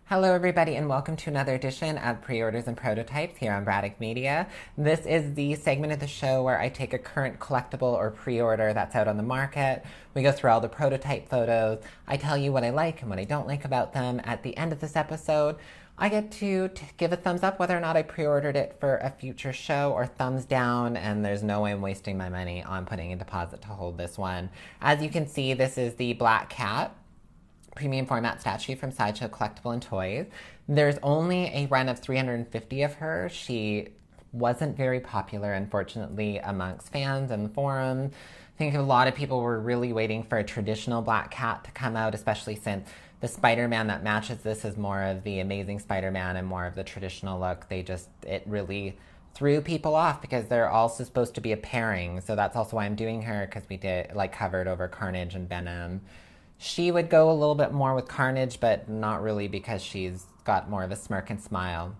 Hello, everybody, and welcome to another edition of Pre-Orders and Prototypes here on Braddock Media. This is the segment of the show where I take a current collectible or pre-order that's out on the market. We go through all the prototype photos. I tell you what I like and what I don't like about them. At the end of this episode, I get to give a thumbs up whether or not I pre-ordered it for a future show, or thumbs down, and there's no way I'm wasting my money on putting a deposit to hold this one. As you can see, this is the Black Cat premium format statue from Sideshow Collectible and Toys. There's only a run of 350 of her. She wasn't very popular, unfortunately, amongst fans and the forums. I think a lot of people were really waiting for a traditional Black Cat to come out, especially since the Spider-Man that matches this is more of the Amazing Spider-Man and more of the traditional look. It really threw people off because they're also supposed to be a pairing. So that's also why I'm doing her, because we did covered over Carnage and Venom. She would go a little bit more with Carnage, but not really, because she's got more of a smirk and smile.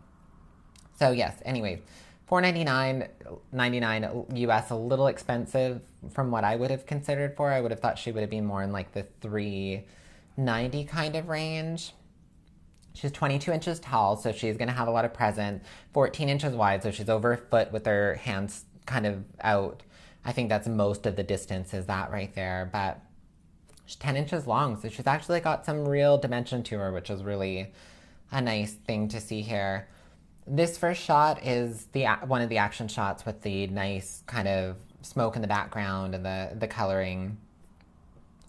So yes, anyways, $499.99 US, a little expensive from what I would have considered for. I would have thought she would have been more in like the $390 kind of range. She's 22 inches tall, so she's going to have a lot of presence. 14 inches wide, so she's over a foot with her hands kind of out. I think that's most of the distance is that right there, but she's 10 inches long, so she's actually got some real dimension to her, which is really a nice thing to see here. This first shot is one of the action shots with the nice kind of smoke in the background and the coloring.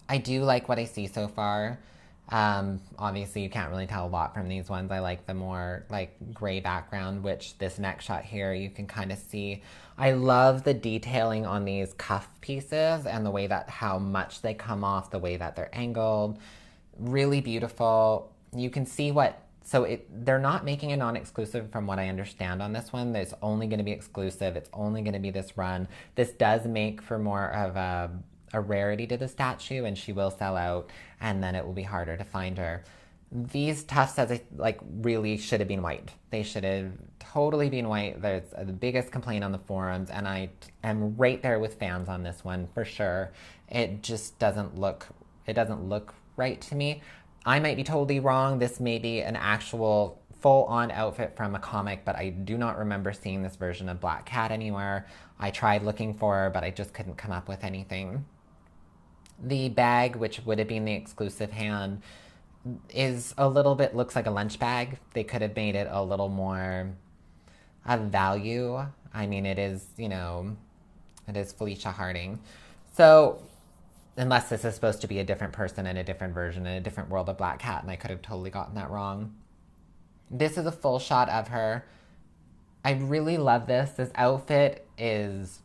I do like what I see so far. Obviously, you can't really tell a lot from these ones. I like the more gray background, which this next shot here you can kind of see. I love the detailing on these cuff pieces and the way that how much they come off, the way that they're angled. Really beautiful. You can see they're not making a non-exclusive from what I understand on this one. It's only going to be exclusive. It's only going to be this run. This does make for more of a rarity to the statue, and she will sell out, and then it will be harder to find her. These tufts, really should have been white. They should have totally been white. There's the biggest complaint on the forums, and I am right there with fans on this one for sure. It just doesn't look right to me. I might be totally wrong. This may be an actual full-on outfit from a comic, but I do not remember seeing this version of Black Cat anywhere. I tried looking for her, but I just couldn't come up with anything. The bag, which would have been the exclusive hand, is a little bit, looks like a lunch bag. They could have made it a little more of value. I mean, it is Felicia Harding. So, unless this is supposed to be a different person and a different version in a different world of Black Cat, and I could have totally gotten that wrong. This is a full shot of her. I really love this. This outfit is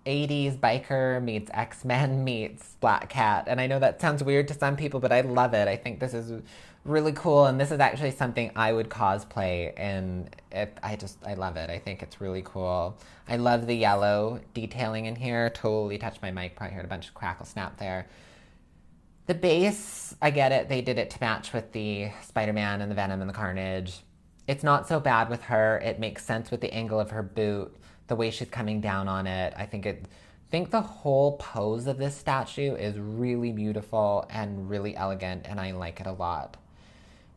80s biker meets X-Men meets Black Cat. And I know that sounds weird to some people, but I love it. I think this is really cool, and this is actually something I would cosplay, and I love it. I think it's really cool. I love the yellow detailing in here. Totally touched my mic, probably heard a bunch of crackle snap there. The base, I get it. They did it to match with the Spider-Man and the Venom and the Carnage. It's not so bad with her. It makes sense with the angle of her boot, the way she's coming down on it. I think the whole pose of this statue is really beautiful and really elegant, and I like it a lot.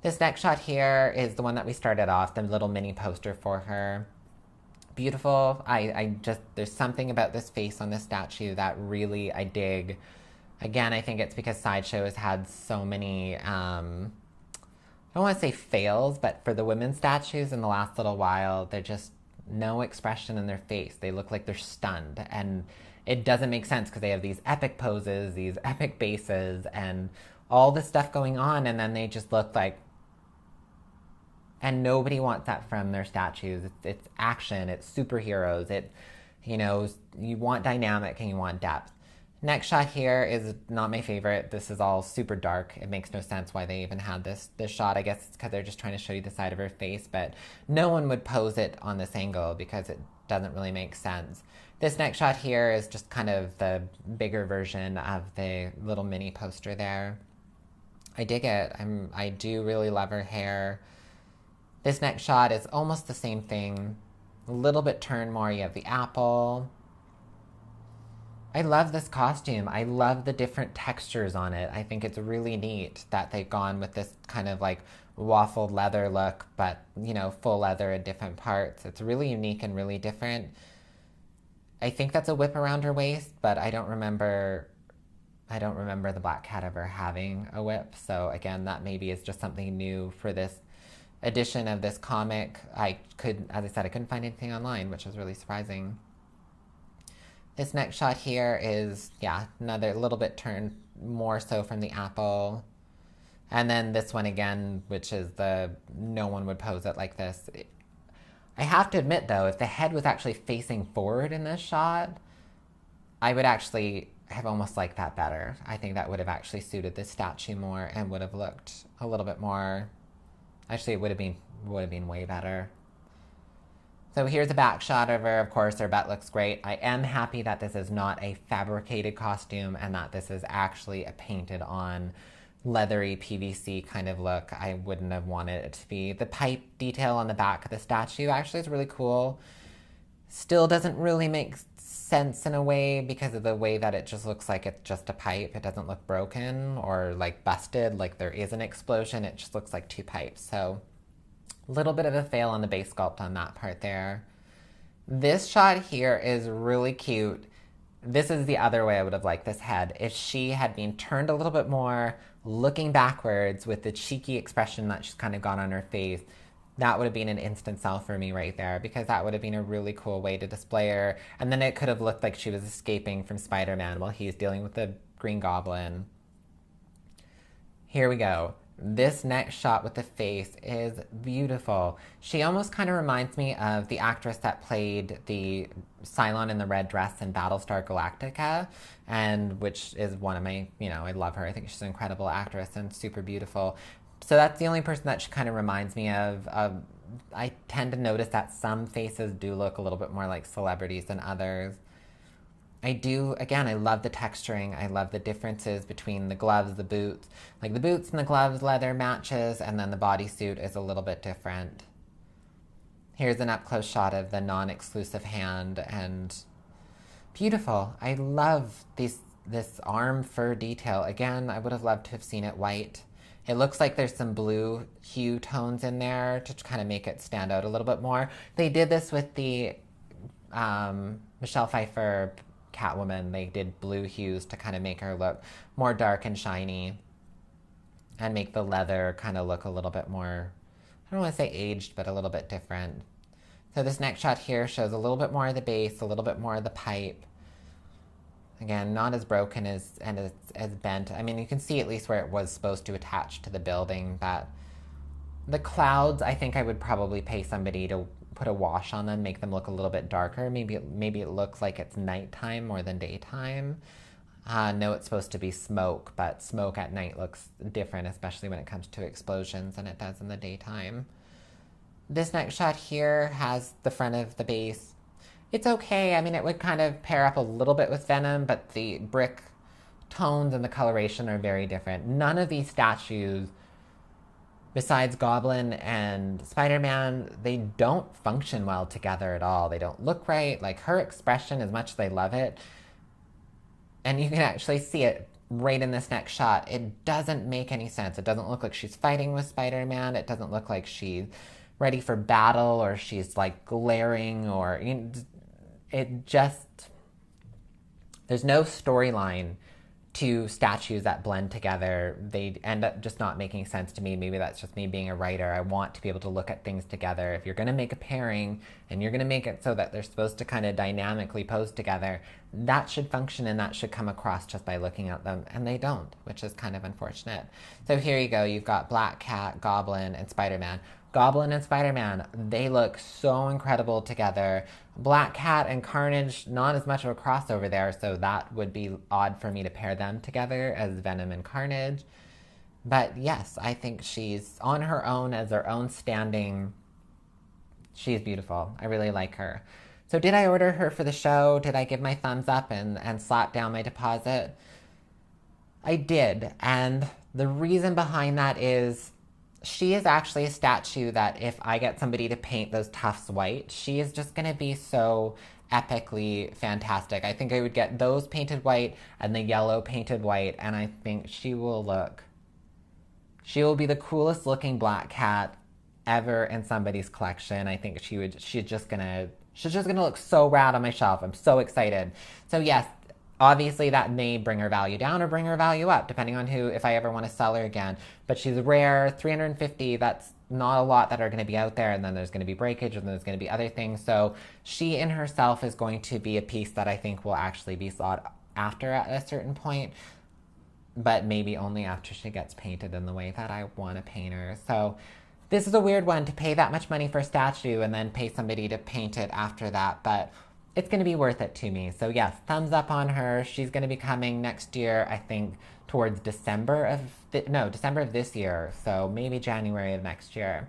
This next shot here is the one that we started off, the little mini poster for her. Beautiful. There's something about this face on this statue that really I dig. Again, I think it's because Sideshow has had so many, I don't want to say fails, but for the women's statues in the last little while, they're just no expression in their face. They look like they're stunned, and it doesn't make sense because they have these epic poses, these epic bases, and all this stuff going on, and then they just look like, and nobody wants that from their statues. It's action, it's superheroes, you want dynamic and you want depth. Next shot here is not my favorite. This is all super dark. It makes no sense why they even had this shot. I guess it's because they're just trying to show you the side of her face, but no one would pose it on this angle because it doesn't really make sense. This next shot here is just kind of the bigger version of the little mini poster there. I dig it. I do really love her hair. This next shot is almost the same thing. A little bit turned more. You have the apple. I love this costume. I love the different textures on it. I think it's really neat that they've gone with this kind of like waffled leather look, but you know, full leather in different parts. It's really unique and really different. I think that's a whip around her waist, but I don't remember the Black Cat ever having a whip. So again, that maybe is just something new for this edition of this comic. As I said, I couldn't find anything online, which was really surprising. This next shot here is, yeah, another little bit turned more so from the apple. And then this one again, which is the no one would pose it like this. I have to admit, though, if the head was actually facing forward in this shot, I would actually have almost liked that better. I think that would have actually suited this statue more and would have looked a little bit more... Actually, it would have been way better. So here's a back shot of her. Of course, her butt looks great. I am happy that this is not a fabricated costume and that this is actually a painted on leathery PVC kind of look. I wouldn't have wanted it to be. The pipe detail on the back of the statue actually is really cool. Still doesn't really make sense in a way because of the way that it just looks like it's just a pipe. It doesn't look broken or like busted, like there is an explosion. It just looks like two pipes. So a little bit of a fail on the base sculpt on that part there. This shot here is really cute. This is the other way I would have liked this head. If she had been turned a little bit more, looking backwards with the cheeky expression that she's kind of got on her face, that would have been an instant sell for me right there, because that would have been a really cool way to display her. And then it could have looked like she was escaping from Spider-Man while he's dealing with the Green Goblin. Here we go. This next shot with the face is beautiful. She almost kind of reminds me of the actress that played the Cylon in the red dress in Battlestar Galactica, and which is one of my, I love her. I think she's an incredible actress and super beautiful. So that's the only person that she kind of reminds me of. I tend to notice that some faces do look a little bit more like celebrities than others. I love the texturing. I love the differences between the gloves, the boots. Like the boots and the gloves, leather matches, and then the bodysuit is a little bit different. Here's an up-close shot of the non-exclusive hand, and beautiful. I love this arm fur detail. Again, I would have loved to have seen it white. It looks like there's some blue hue tones in there to kind of make it stand out a little bit more. They did this with the Michelle Pfeiffer Catwoman. They did blue hues to kind of make her look more dark and shiny and make the leather kind of look a little bit more, I don't want to say aged, but a little bit different. So this next shot here shows a little bit more of the base, a little bit more of the pipe. Again, not as broken as bent. I mean, you can see at least where it was supposed to attach to the building, but the clouds, I think I would probably pay somebody to put a wash on them, make them look a little bit darker. Maybe it looks like it's nighttime more than daytime. No, it's supposed to be smoke, but smoke at night looks different, especially when it comes to explosions, than it does in the daytime. This next shot here has the front of the base. It's okay. I mean, it would kind of pair up a little bit with Venom, but the brick tones and the coloration are very different. None of these statues, besides Goblin and Spider-Man, they don't function well together at all. They don't look right. Like, her expression, as much as I love it, and you can actually see it right in this next shot, it doesn't make any sense. It doesn't look like she's fighting with Spider-Man. It doesn't look like she's ready for battle, or she's like glaring, or it just, there's no storyline to statues that blend together. They end up just not making sense to me. Maybe that's just me being a writer. I want to be able to look at things together. If you're going to make a pairing and you're going to make it so that they're supposed to kind of dynamically pose together, that should function and that should come across just by looking at them. And they don't, which is kind of unfortunate. So here you go. You've got Black Cat, Goblin, and Spider-Man. Goblin and Spider-Man, they look so incredible together. Black Cat and Carnage, not as much of a crossover there, so that would be odd for me to pair them together as Venom and Carnage. But yes, I think she's on her own, as her own standing. She's beautiful. I really like her. So did I order her for the show? Did I give my thumbs up and slap down my deposit? I did, and the reason behind that is she is actually a statue that if I get somebody to paint those tufts white, she is just going to be so epically fantastic. I think I would get those painted white and the yellow painted white, and I think she will be the coolest looking black cat ever in somebody's collection. I think she's just gonna look so rad on my shelf. I'm so excited. So yes, obviously that may bring her value down or bring her value up, depending on if I ever want to sell her again. But she's rare, 350, that's not a lot that are going to be out there, and then there's going to be breakage, and then there's going to be other things. So she in herself is going to be a piece that I think will actually be sought after at a certain point, but maybe only after she gets painted in the way that I want to paint her. So this is a weird one, to pay that much money for a statue and then pay somebody to paint it after that, but it's going to be worth it to me. So yes, thumbs up on her. She's going to be coming next year, I think, towards December of this year. So maybe January of next year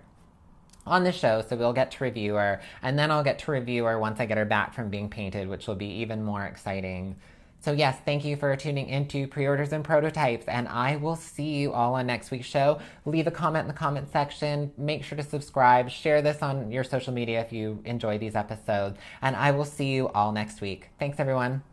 on the show. So we'll get to review her, and then I'll get to review her once I get her back from being painted, which will be even more exciting. So yes, thank you for tuning into Pre-Orders and Prototypes, and I will see you all on next week's show. Leave a comment in the comment section. Make sure to subscribe. Share this on your social media if you enjoy these episodes, and I will see you all next week. Thanks, everyone.